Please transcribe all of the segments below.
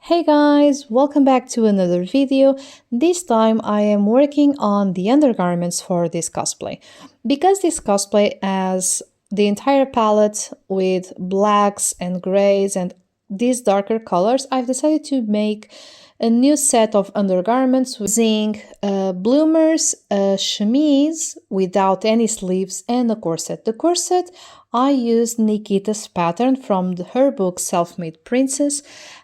Hey guys, welcome back to another video. This time I am working on the undergarments for this cosplay. Because this cosplay has the entire palette with blacks and grays and these darker colors, I've decided to make a new set of undergarments using bloomers, a chemise without any sleeves, and a corset. The corset, I used Nikita's pattern from her book Self-Made Princess,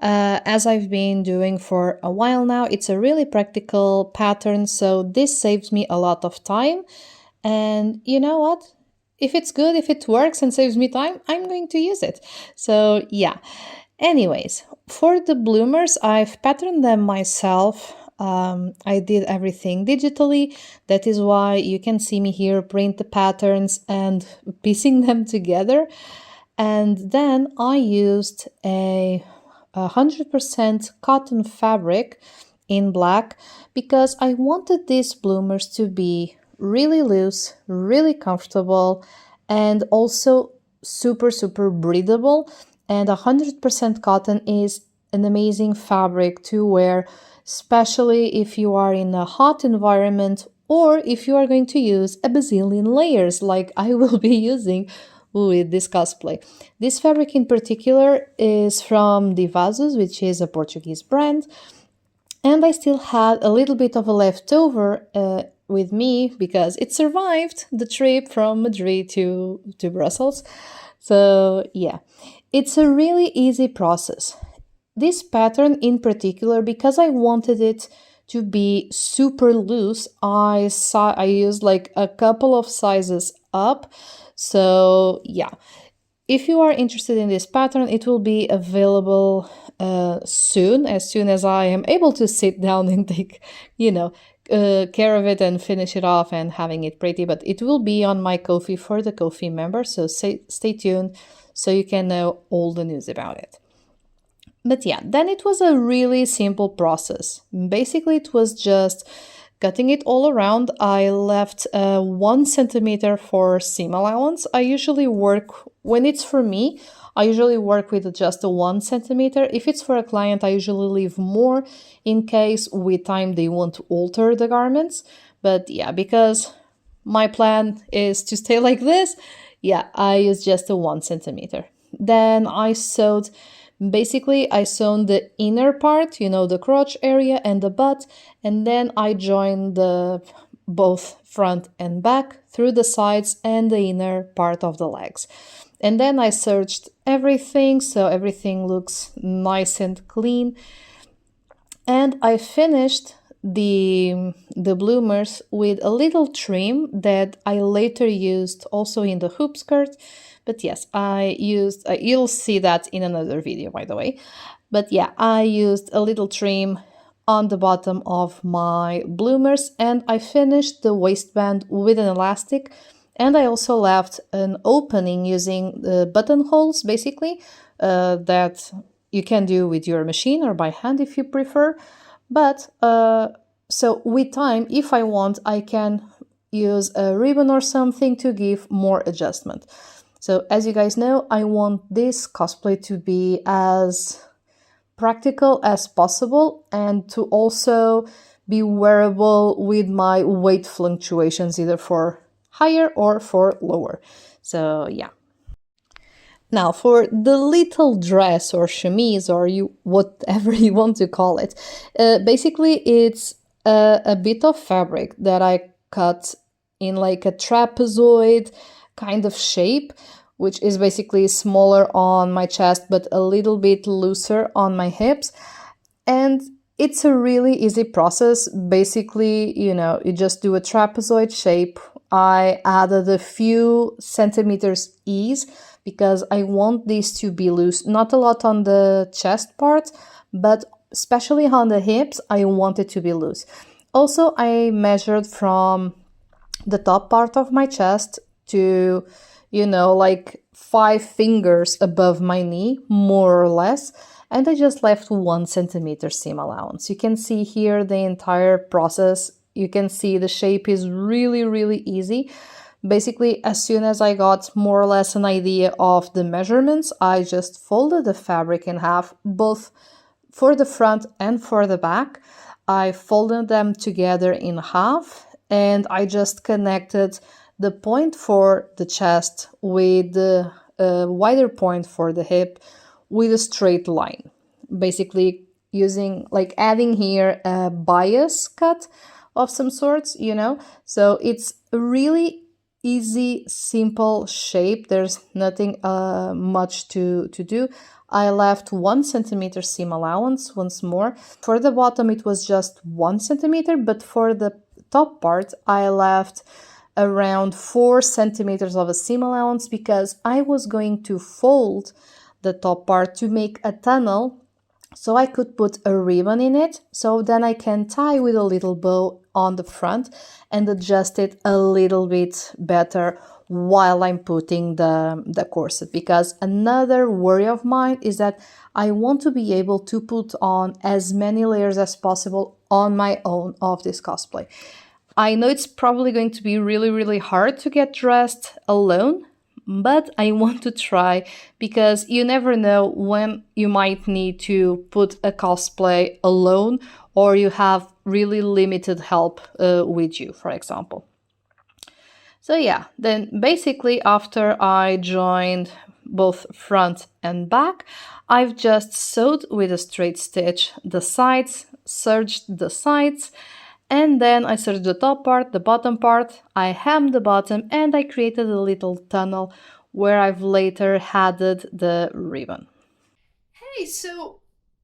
as I've been doing for a while now. It's a really practical pattern, so this saves me a lot of time. And you know what? If it's good, if it works and saves me time, I'm going to use it. So yeah. Anyways, for the bloomers, I've patterned them myself. I did everything digitally. That is why you can see me here print the patterns and piecing them together. And then I used a 100% cotton fabric in black because I wanted these bloomers to be really loose, really comfortable, and also super breathable. And 100% cotton is an amazing fabric to wear, especially if you are in a hot environment or if you are going to use a bazillion layers like I will be using with this cosplay. This fabric in particular is from Vasos, which is a Portuguese brand, and I still had a little bit of a leftover with me because it survived the trip from Madrid to Brussels. So yeah, it's a really easy process. This pattern in particular, because I wanted it to be super loose, I used like a couple of sizes up. So yeah, if you are interested in this pattern, it will be available soon as I am able to sit down and take, care of it and finish it off and having it pretty. But it will be on my Ko-fi for the Ko-fi members, so stay tuned so you can know all the news about it. But yeah, then it was a really simple process. Basically, it was just cutting it all around. I left 1 centimeter for seam allowance. I usually work, when it's for me, I usually work with just a 1 centimeter. If it's for a client, I usually leave more in case with time they want to alter the garments. But yeah, because my plan is to stay like this, yeah, I use just a 1 centimeter. Then I sewed. Basically, I sewn the inner part, the crotch area and the butt, and then I joined the both front and back through the sides and the inner part of the legs. And then I serged everything, so everything looks nice and clean. And I finished the bloomers with a little trim that I later used also in the hoop skirt. But yes, I used, you'll see that in another video, by the way. But yeah, I used a little trim on the bottom of my bloomers, and I finished the waistband with an elastic. And I also left an opening using the buttonholes, basically, that you can do with your machine or by hand if you prefer. But so with time, if I want, I can use a ribbon or something to give more adjustment. So as you guys know, I want this cosplay to be as practical as possible and to also be wearable with my weight fluctuations, either for higher or for lower. So yeah. Now for the little dress or chemise or whatever you want to call it, basically it's a bit of fabric that I cut in like a trapezoid kind of shape, which is basically smaller on my chest but a little bit looser on my hips. And it's a really easy process. Basically, you just do a trapezoid shape. I added a few centimeters ease because I want these to be loose, not a lot on the chest part, but especially on the hips, I want it to be loose. Also, I measured from the top part of my chest to, like 5 fingers above my knee, more or less. And I just left 1 centimeter seam allowance. You can see here the entire process. You can see the shape is really easy. Basically, as soon as I got more or less an idea of the measurements, I just folded the fabric in half, both for the front and for the back, I folded them together in half and I just connected the point for the chest with the wider point for the hip with a straight line. Basically using, like, adding here a bias cut of some sorts, you know? So it's a really easy, simple shape. There's nothing much to do. I left 1 centimeter seam allowance once more. For the bottom, it was just 1 centimeter, but for the top part, I left around 4 centimeters of a seam allowance because I was going to fold the top part to make a tunnel so I could put a ribbon in it, so then I can tie with a little bow on the front and adjust it a little bit better while I'm putting the corset. Because another worry of mine is that I want to be able to put on as many layers as possible on my own of this cosplay. I know it's probably going to be really, really hard to get dressed alone, but I want to try because you never know when you might need to put a cosplay alone or you have really limited help with you, for example. So yeah, then basically after I joined both front and back, I've just sewed with a straight stitch the sides, serged the sides, and then I serged the top part, the bottom part, I hemmed the bottom, and I created a little tunnel where I've later added the ribbon. Hey, so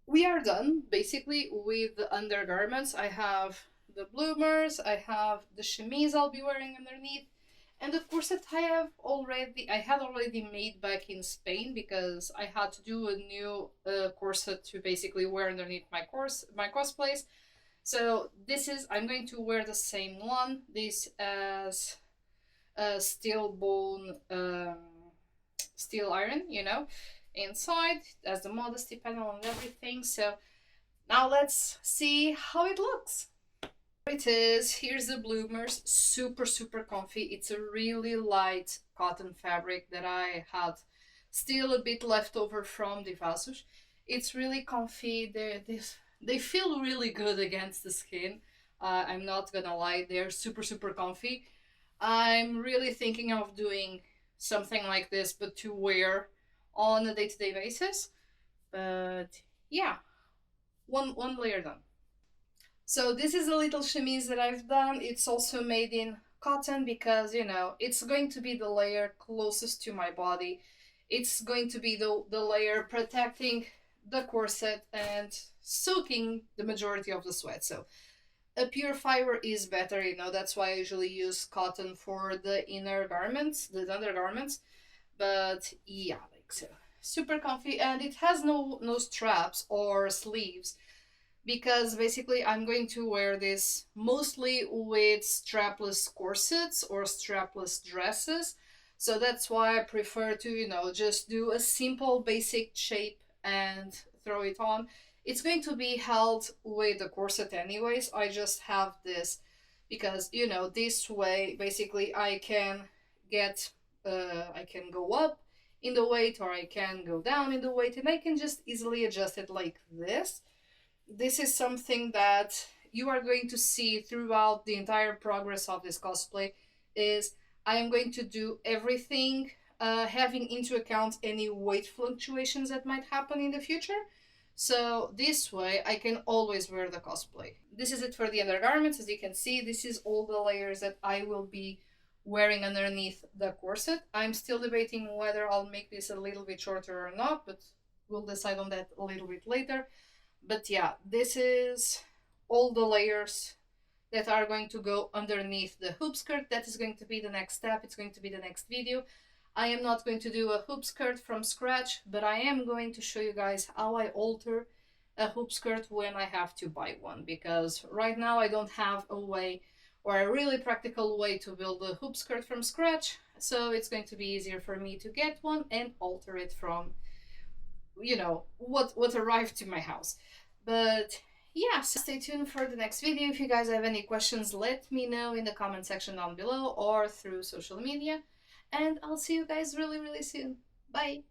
we are done basically with the undergarments. I have the bloomers, I have the chemise I'll be wearing underneath, and the corset I had already made back in Spain because I had to do a new corset to basically wear underneath my cosplays. So I'm going to wear the same one. This as a steel bone, steel iron, inside as the modesty panel and everything. So now let's see how it looks. It is. Here's the bloomers. Super, super comfy. It's a really light cotton fabric that I had still a bit left over from the Vasos. It's really comfy. They feel really good against the skin. I'm not gonna lie. They're super, super comfy. I'm really thinking of doing something like this, but to wear on a day-to-day basis. But yeah, one layer done. So this is a little chemise that I've done. It's also made in cotton because, it's going to be the layer closest to my body. It's going to be the layer protecting the corset and soaking the majority of the sweat. So a pure fiber is better, that's why I usually use cotton for the inner garments, the undergarments. But yeah, like so. Super comfy, and it has no straps or sleeves because basically I'm going to wear this mostly with strapless corsets or strapless dresses. So that's why I prefer to, just do a simple basic shape and throw it on. It's going to be held with the corset anyways. I just have this because, this way basically I can I can go up in the weight or I can go down in the weight and I can just easily adjust it like this. This is something that you are going to see throughout the entire progress of this cosplay. Is I am going to do everything having into account any weight fluctuations that might happen in the future. So this way I can always wear the cosplay. This is it for the undergarments. As you can see, this is all the layers that I will be wearing underneath the corset. I'm still debating whether I'll make this a little bit shorter or not, but we'll decide on that a little bit later. But yeah, this is all the layers that are going to go underneath the hoop skirt. That is going to be the next step. It's going to be the next video. I am not going to do a hoop skirt from scratch, but I am going to show you guys how I alter a hoop skirt when I have to buy one, because right now I don't have a way or a really practical way to build a hoop skirt from scratch. So it's going to be easier for me to get one and alter it from what arrived to my house. But yeah, so stay tuned for the next video. If you guys have any questions, let me know in the comment section down below or through social media, and I'll see you guys really, really soon. Bye.